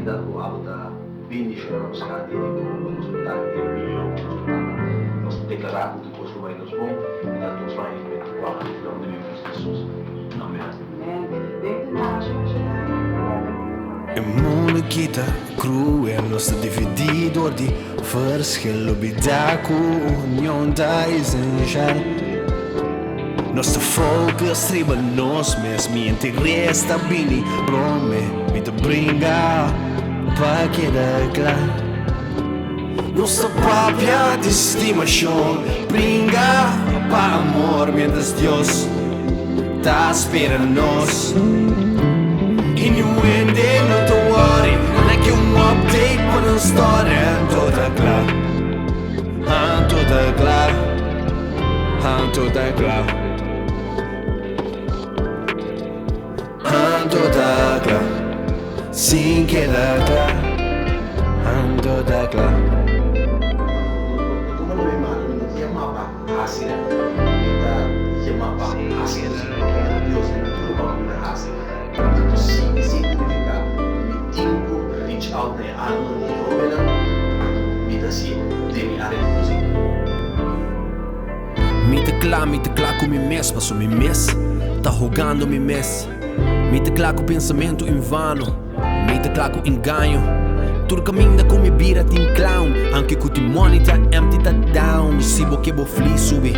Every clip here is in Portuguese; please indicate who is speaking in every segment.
Speaker 1: dat hoe alle da binnenschap schade die doen resultaat die miljoen resultaat. Nós declaramos depois do meio dos bom e dat ons vai met de kwaad dan de nieuwe Jesus. Amen.
Speaker 2: Een mundo que tá cruel, nós tá dividido de verschil, bidaku, união da essential. Nós tá focus, triba nós mesmos, me interesse tá bini, brome, me te bringa, pa que da clar. Nossa própria de estimação, bringa, pa amor, mientras Deus tá esperando nós. E não ende, não tô worry, não é que update para a história, toda clara, toda clara, toda clara, toda clara, sim que dá clara, toda clara.
Speaker 1: Como não é mal, não tinha mapa, assim, tinha mapa, assim, Deus não tem mapa, assim. Itu significa mi tempo reach out na alma ni Reuben mi da si demi are music
Speaker 2: Me te claro com mi mes, passo mi mes, tá rogando mi mes. Me te claro com pensamento em vano, me te claro com engano. Tudo caminha com mi bira tem clown, anche com ti money tá empty tá down. Se bo que bo flee sube.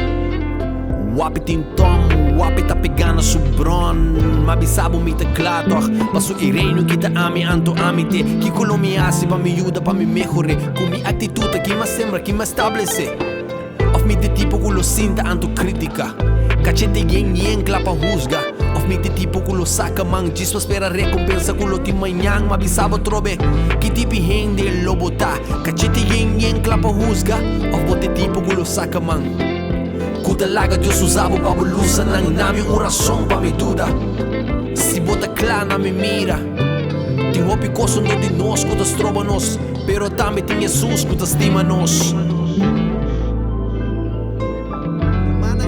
Speaker 2: Wap tem tom, wap tá pegando subron. Mabisabo me te claro, passo ireno que tá ami anto amite. Que colo me hace pa me ajuda pa me mejore. Com mi atitude que me sembra, que me estabelece. Of me de tipo culo sinta anto crítica. Cachete yen clapa juzga. Of me de tipo culo saca man, gispa espera recompensa culo ti manhã. Mabisabo trobe, que tipo rende lobo tá. Cachete yen clapa juzga. Of bote tipo culo saca man. Kuta laga Deus usava pra bolusa nang nami oração pra me duda. Se bota clá na me mira. Tem roupa e coisa no de nós, kuta stroba nós. Pero também tem Jesus, kuta estima nós.
Speaker 3: Mana,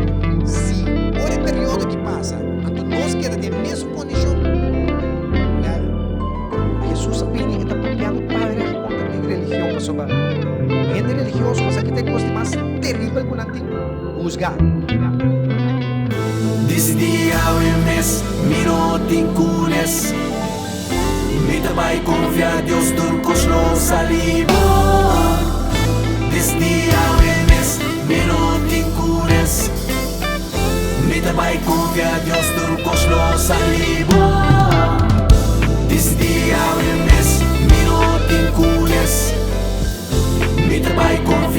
Speaker 3: se olha o período que passa, a nós queda de mesma condição. Jesus sabia que está pegando padre contra a religião para sobar. Gente religiosa, mas aqui tem coisa mais terrível que não juzgar.
Speaker 2: This dia o mês, minuto cunes. Me vai confiar Deus turcos no salivo. This dia o mês, minuto cunes. Me vai confiar Deus turcos no salivo. This dia o mês, minuto cunes. Me vai confiar